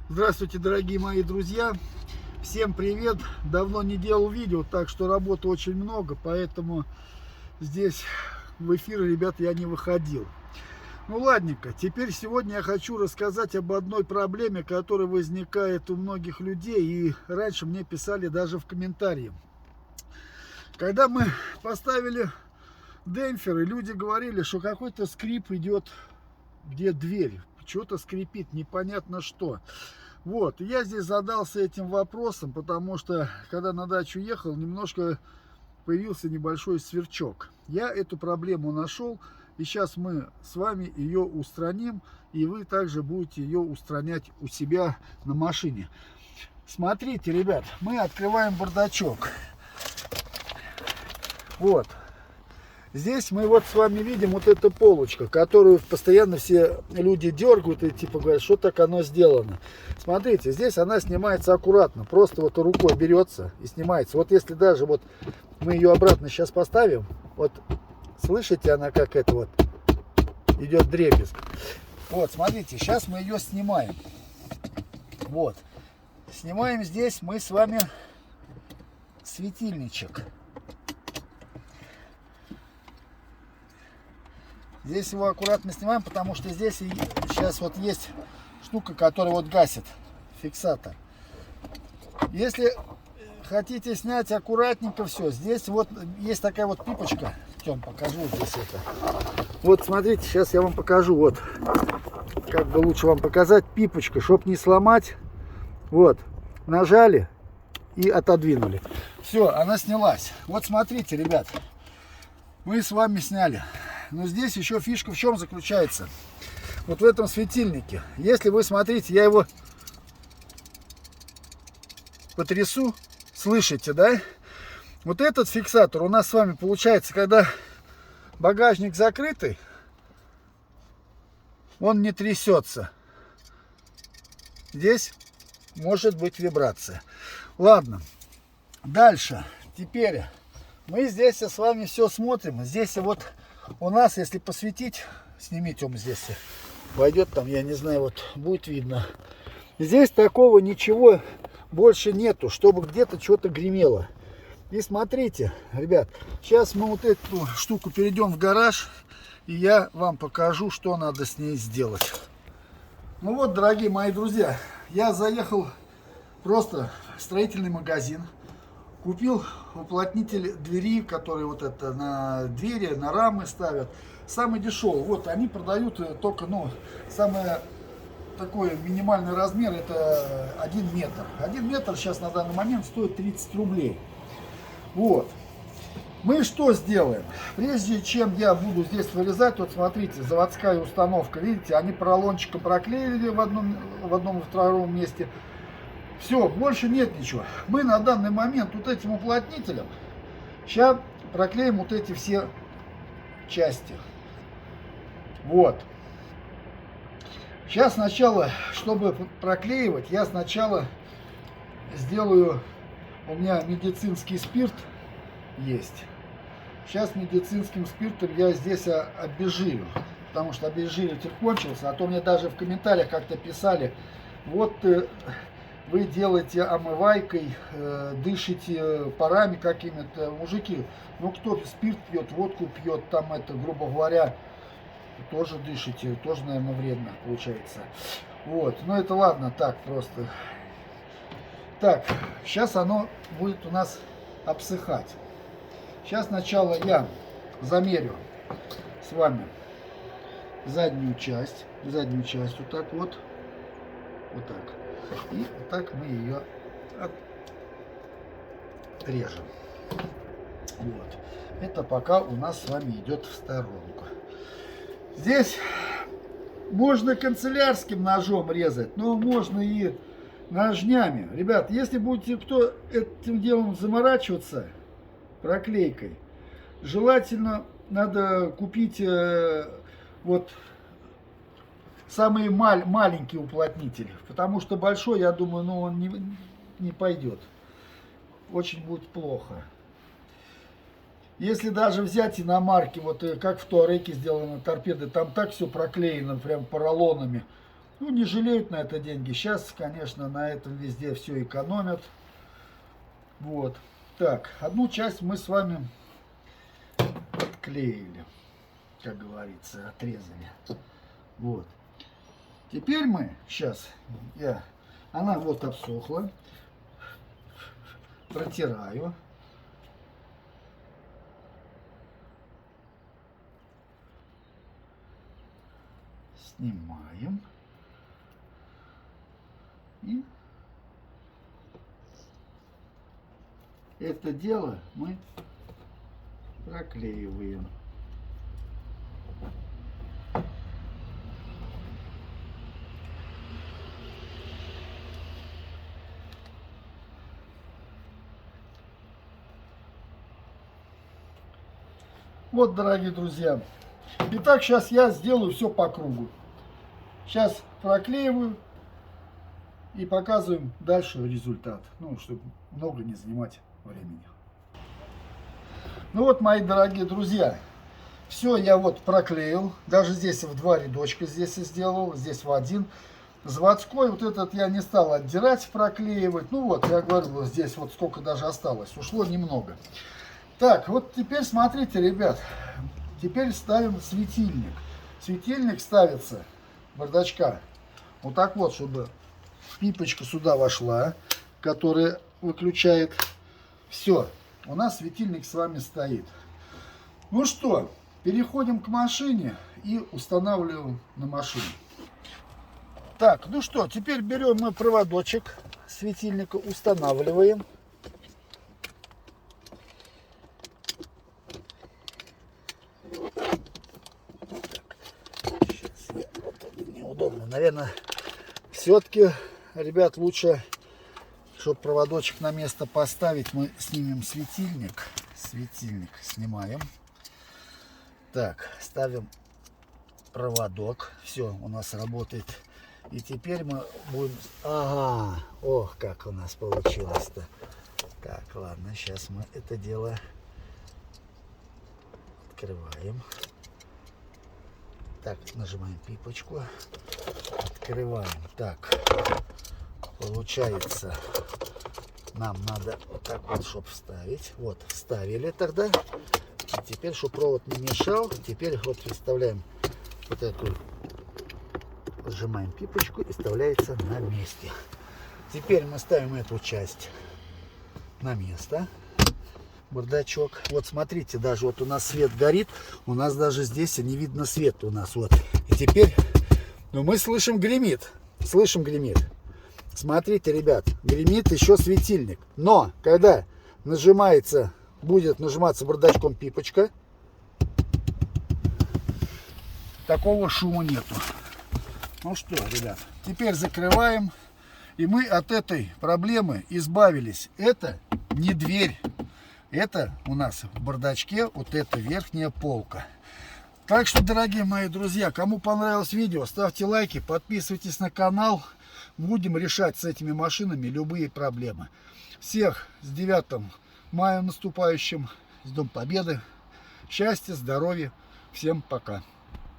Здравствуйте, дорогие мои друзья! Всем привет! Давно не делал видео, так что работы очень много, поэтому здесь в эфир, ребят, я не выходил. Ну ладненько, теперь сегодня я хочу рассказать об одной проблеме, которая возникает у многих людей, и раньше мне писали даже в комментарии. Когда мы поставили демпферы, люди говорили, что какой-то скрип идет, где дверь, что-то скрипит, непонятно что. Вот, и я здесь задался этим вопросом, потому что, когда на дачу ехал, немножко появился небольшой сверчок. Я эту проблему нашел, и сейчас мы с вами ее устраним, и вы также будете ее устранять у себя на машине. Смотрите, ребят, мы открываем бардачок. Вот. Здесь мы вот с вами видим вот эту полочку, которую постоянно все люди дергают и типа говорят, что так оно сделано. Смотрите, здесь она снимается аккуратно, просто вот рукой берется и снимается. Вот если даже вот мы ее обратно сейчас поставим, вот слышите, она как это вот идет дребезг. Вот, смотрите, сейчас мы ее снимаем. Вот, снимаем здесь мы с вами светильничек. Здесь его аккуратно снимаем, потому что здесь сейчас вот есть штука, которая вот гасит, фиксатор. Если хотите снять аккуратненько все, здесь вот есть такая вот пипочка. Тем покажу здесь это. Вот смотрите, сейчас я вам покажу, вот как бы лучше вам показать, пипочка, чтобы не сломать. Вот, нажали и отодвинули. Все, она снялась. Вот смотрите, ребят, мы с вами сняли. Но здесь еще фишка в чем заключается. Вот в этом светильнике. Если вы смотрите, я его потрясу, слышите, да? Вот этот фиксатор у нас с вами получается, когда багажник закрытый, он не трясется. Здесь может быть вибрация. Ладно, дальше. Теперь мы здесь с вами все смотрим. Здесь вот у нас, если посветить, снимите он здесь, войдет там, я не знаю, вот будет видно. Здесь такого ничего больше нету, чтобы где-то что-то гремело. И смотрите, ребят, сейчас мы вот эту штуку перейдем в гараж, и я вам покажу, что надо с ней сделать. Ну вот, дорогие мои друзья, я заехал просто в строительный магазин. Купил уплотнитель двери, которые вот это на двери, на рамы ставят. Самый дешевый. Вот они продают только, ну, самый такой минимальный размер, это 1 метр. 1 метр сейчас на данный момент стоит 30 рублей. Вот. Мы что сделаем? Прежде чем я буду здесь вырезать, вот смотрите, заводская установка, видите, они поролончиком проклеили в одном и втором месте. Все, больше нет ничего. Мы на данный момент вот этим уплотнителем сейчас проклеим вот эти все части. Вот. Сейчас сначала, чтобы проклеивать, я сначала сделаю, у меня медицинский спирт есть. Сейчас медицинским спиртом я здесь обезжирю, потому что обезжиритель кончился, а то мне даже в комментариях как-то писали, вот вы делаете омывайкой, дышите парами какими-то. Мужики, ну кто спирт пьет, водку пьет, там это, грубо говоря, тоже дышите, тоже, наверное, вредно получается. Вот, ну это ладно, так просто. Так, сейчас оно будет у нас обсыхать. Сейчас сначала я замерю с вами заднюю часть вот так вот, вот так. И вот так мы ее отрежем. Вот. Это пока у нас с вами идет в сторонку. Здесь можно канцелярским ножом резать, но можно и ножнями. Ребят, если будете кто этим делом заморачиваться, проклейкой, желательно надо купить вот самый маленький уплотнитель, потому что большой, я думаю, ну он не пойдет. Очень будет плохо. Если даже взять иномарки, вот как в Туареге сделано торпеды, там так все проклеено, прям поролонами. Ну, не жалеют на это деньги. Сейчас, конечно, на этом везде все экономят. Вот. Так, одну часть мы с вами отклеили, как говорится, отрезали. Вот. Теперь мы, сейчас, она вот обсохла. Протираю. Снимаем. И это дело мы проклеиваем. Вот, дорогие друзья. Итак, сейчас я сделаю все по кругу. Сейчас проклеиваю и показываем дальше результат. Ну, чтобы много не занимать времени. Ну вот, мои дорогие друзья, все я вот проклеил. Даже здесь в 2 рядочка здесь сделал, здесь в 1. Заводской вот этот я не стал отдирать, проклеивать. Ну вот, я говорю, вот здесь вот сколько даже осталось. Ушло немного. Так, вот теперь смотрите, ребят. Теперь ставим светильник. Светильник ставится, бардачка, вот так вот, чтобы пипочка сюда вошла, которая выключает. Все, у нас светильник с вами стоит. Ну что, переходим к машине и устанавливаем на машину. Так, ну что, теперь берем мы проводочек светильника, устанавливаем. Неудобно, наверное, все-таки, ребят, лучше, чтобы проводочек на место поставить, мы снимем светильник. Светильник снимаем. Так, ставим проводок. Все, у нас работает. И теперь мы будем... Ага, ох, как у нас получилось-то. Так, ладно, сейчас мы это дело открываем. Так, нажимаем пипочку. Открываем. Так, получается, нам надо вот так вот, чтобы вставить. Вот, вставили тогда. И теперь, чтобы провод не мешал, теперь вот вставляем вот эту, сжимаем пипочку и вставляется на месте. Теперь мы ставим эту часть на место. Бардачок. Вот смотрите, даже вот у нас свет горит, у нас даже здесь не видно света у нас. Вот. И теперь, ну, мы слышим гремит. Слышим гремит. Смотрите, ребят, гремит еще светильник. Но, когда нажимается, будет нажиматься бардачком пипочка, такого шума нету. Ну что, ребят, теперь закрываем. И мы от этой проблемы избавились. Это не дверь. Это у нас в бардачке вот эта верхняя полка. Так что, дорогие мои друзья, кому понравилось видео, ставьте лайки, подписывайтесь на канал. Будем решать с этими машинами любые проблемы. Всех с 9 мая наступающим, с Днем Победы. Счастья, здоровья. Всем пока.